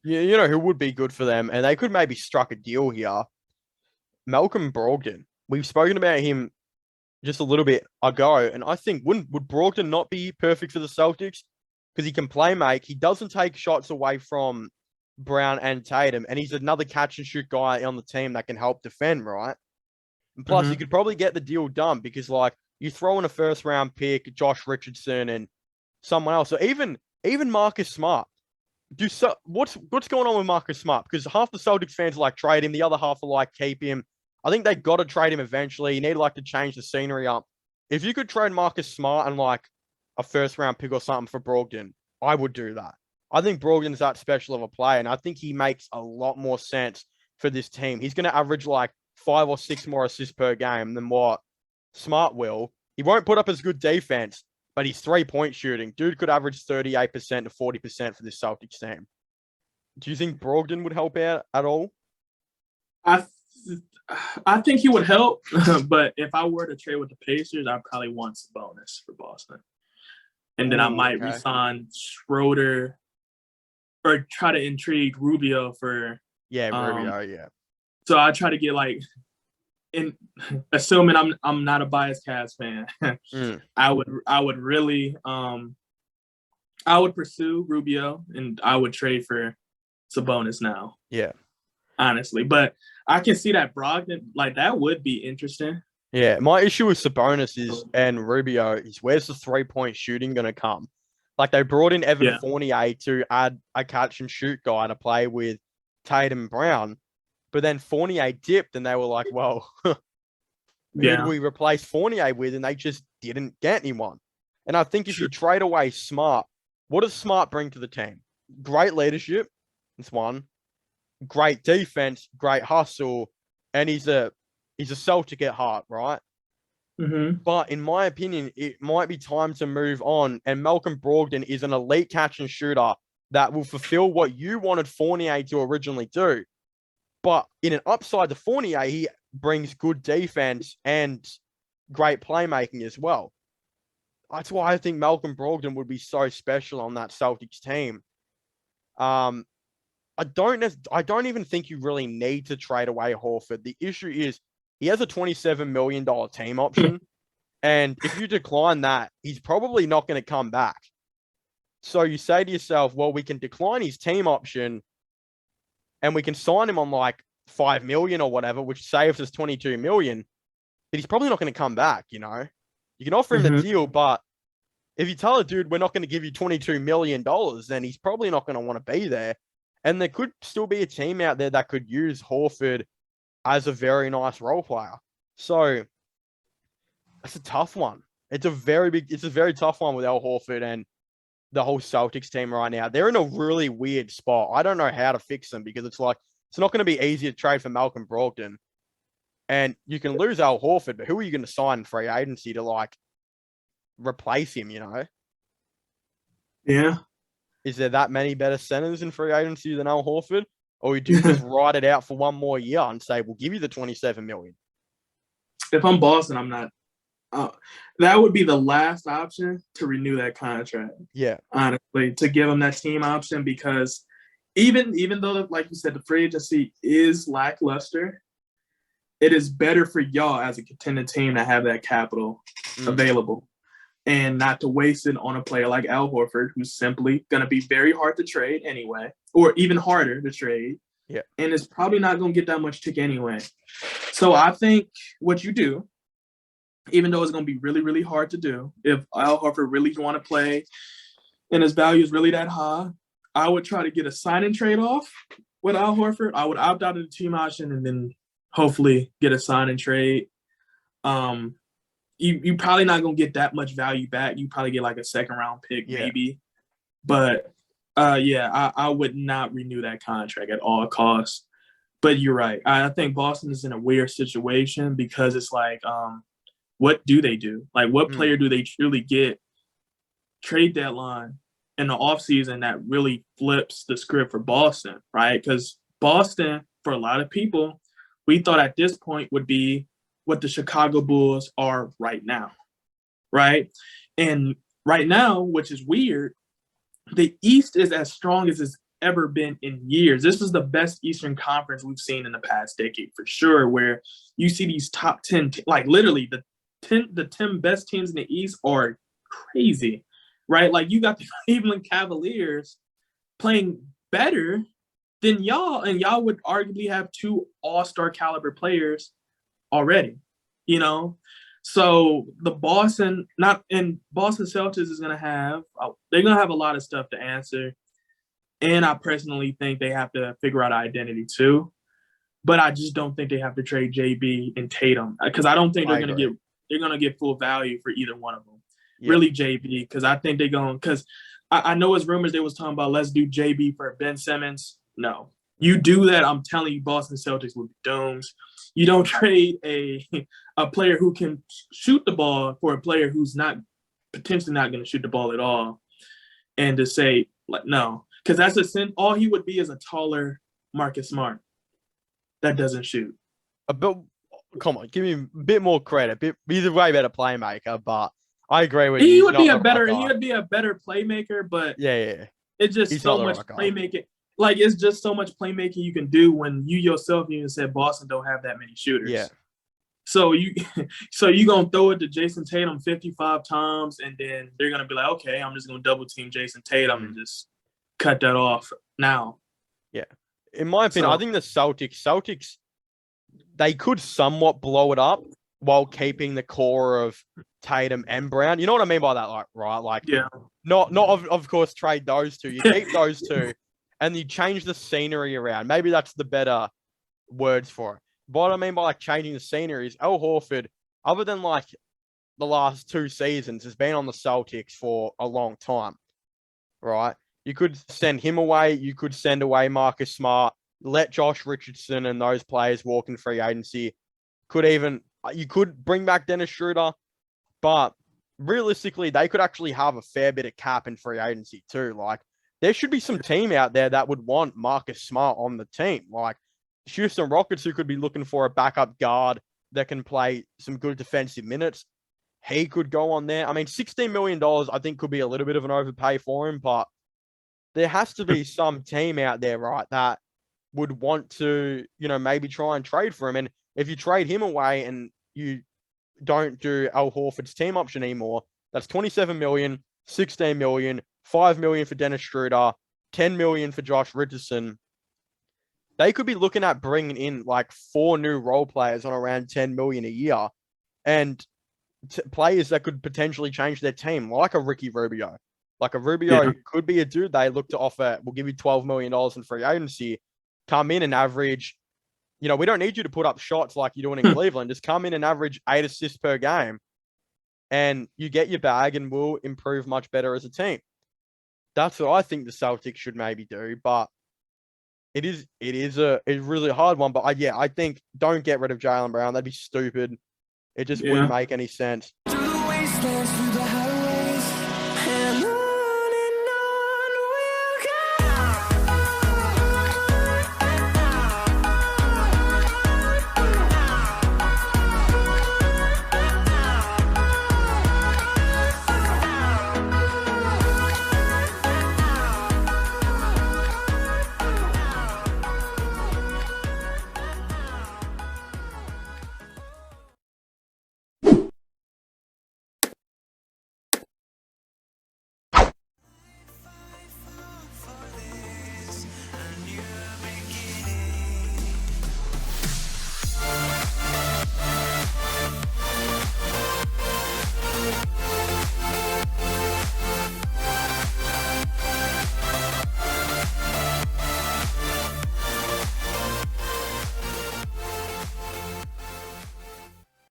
You know who would be good for them, and they could maybe struck a deal here. Malcolm Brogdon. We've spoken about him just a little bit ago, and I think would Brogdon not be perfect for the Celtics because he can play make. He doesn't take shots away from Brown and Tatum, and he's another catch and shoot guy on the team that can help defend, right? And plus, you Hmm. could probably get the deal done because, like, you throw in a first round pick, Josh Richardson, and someone else, or even Marcus Smart. What's going on with Marcus Smart? Because half the Celtics fans like trade him, the other half are like keep him. I think they got to trade him eventually. You need like to change the scenery up. If you could trade Marcus Smart and like a first round pick or something for Brogdon, I would do that. I think Brogdon's that special of a player, and I think he makes a lot more sense for this team. He's going to average like 5 or 6 more assists per game than what Smart will. He won't put up as good defense, but he's 3-point shooting. Dude could average 38% to 40% for this Celtics team. Do you think Brogdon would help out at all? I I think he would help, but if I were to trade with the Pacers, I probably want some bonus for Boston, and then I Oh, might okay. resign Schroeder or try to intrigue Rubio for. Yeah, Um, Rubio, yeah. so I try to get like in assuming I'm not a biased Cavs fan, Mm, I would really I would pursue Rubio and I would trade for Sabonis now, yeah. honestly. But I can see that Brogdon like that would be interesting. Yeah. My issue with Sabonis is and Rubio is where's the 3-point shooting gonna come? Like they brought in Evan Yeah, Fournier to add a catch and shoot guy to play with Tatum Brown, but then Fournier dipped and they were like, well, who do yeah, we replace Fournier with? And they just didn't get anyone. And I think if you true. trade away Smart, what does Smart bring to the team? Great leadership. It's one. Great defense, great hustle, and he's a Celtic at heart, right? Hmm. But in my opinion, it might be time to move on. And Malcolm Brogdon is an elite catch and shooter that will fulfill what you wanted Fournier to originally do. But in an upside to Fournier, he brings good defense and great playmaking as well. That's why I think Malcolm Brogdon would be so special on that Celtics team. Um, I don't even think you really need to trade away Horford. The issue is he has a $27 million team option. And if you decline that, he's probably not going to come back. So you say to yourself, well, we can decline his team option and we can sign him on like 5 million or whatever, which saves us 22 million. But he's probably not going to come back, you know? You can offer him the Hmm. deal, but if you tell a dude we're not going to give you $22 million, then he's probably not going to want to be there. And there could still be a team out there that could use Horford as a very nice role player. So it's a tough one. It's a very tough one with Al Horford and the whole Celtics team right now. They're in a really weird spot. I don't know how to fix them because it's like it's not going to be easy to trade for Malcolm Brogdon. And you can lose Al Horford, but who are you going to sign in free agency to like replace him, you know? Yeah. Is there that many better centers in free agency than Al Horford? Or do you just ride it out for one more year and say, we'll give you the 27 million? If I'm Boston, I'm not. Uh, that would be the last option to renew that contract. Yeah. Honestly, to give him that team option because even though, like you said, the free agency is lackluster, it is better for y'all as a contending team to have that capital Mm, available and not to waste it on a player like Al Horford, who's simply going to be very hard to trade anyway, or even harder to trade, yeah. and is probably not going to get that much tick anyway. So I think what you do, even though it's going to be really, really hard to do, if Al Horford really want to play and his value is really that high, I would try to get a sign and trade off with Al Horford. I would opt out of the team option and then hopefully get a sign and trade. Um, you probably not gonna get that much value back. You probably get like a second round pick Yeah. maybe, but yeah, I would not renew that contract at all costs. But you're right. I think Boston is in a weird situation because it's like, what do they do? Like, what Mm, player do they truly get trade deadline in the offseason that really flips the script for Boston, right? Because Boston, for a lot of people, we thought at this point would be what the Chicago Bulls are right now, right? And right now, which is weird, the East is as strong as it's ever been in years. This is the best Eastern Conference we've seen in the past decade for sure, where you see these top 10, like literally the 10 best teams in the East are crazy, right? Like you got the Cleveland Cavaliers playing better than y'all, and y'all would arguably have 2 all-star caliber players already, you know? So the Boston Celtics is gonna have they're gonna have a lot of stuff to answer. And I personally think they have to figure out identity too. But I just don't think they have to trade JB and Tatum because I don't think they're gonna get full value for either one of them. Yep. Really JB, because I think they're going because I know it's rumors they was talking about let's do JB for Ben Simmons. No. You do that, I'm telling you, Boston Celtics will be doomed. You don't trade a player who can shoot the ball for a player who's potentially not going to shoot the ball at all, and to say like no, because that's all he would be is a taller Marcus Smart that doesn't shoot. Come on, give me a bit more credit. He's a way better playmaker, but I agree with you. He would be a better playmaker, but yeah. It's just so much playmaking. Like it's just so much playmaking you can do when you yourself even said Boston don't have that many shooters. Yeah. So you gonna throw it to Jason Tatum 55 times, and then they're gonna be like, okay, I'm just gonna double team Jason Tatum and just cut that off now. Yeah. In my opinion, I think the Celtics, they could somewhat blow it up while keeping the core of Tatum and Brown. You know what I mean by that, like, right? Like, yeah. Not of course trade those two. You keep those two, and you change the scenery around. Maybe that's the better words for it. What I mean by like changing the scenery is Al Horford, other than like the last 2 seasons, has been on the Celtics for a long time, right? You could send him away. You could send away Marcus Smart. Let Josh Richardson and those players walk in free agency. You could bring back Dennis Schroeder, but realistically, they could actually have a fair bit of cap in free agency too. Like, there should be some team out there that would want Marcus Smart on the team. Like, Houston Rockets, who could be looking for a backup guard that can play some good defensive minutes. He could go on there. I mean, $16 million, I think, could be a little bit of an overpay for him, but there has to be some team out there, right, that would want to, maybe try and trade for him. And if you trade him away and you don't do Al Horford's team option anymore, that's $27 million, $16 million, $5 million for Dennis Schroeder, $10 million for Josh Richardson. They could be looking at bringing in like 4 new role players on around $10 million a year, and players that could potentially change their team, like a Ricky Rubio. Like a Rubio could be a dude they look to offer. We'll give you $12 million in free agency. Come in and average. We don't need you to put up shots like you're doing in Cleveland. Just come in and average 8 assists per game, and you get your bag, and we'll improve much better as a team. That's what I think the Celtics should maybe do, but it is a really hard one. But I think don't get rid of Jaylen Brown. That'd be stupid. It just wouldn't make any sense.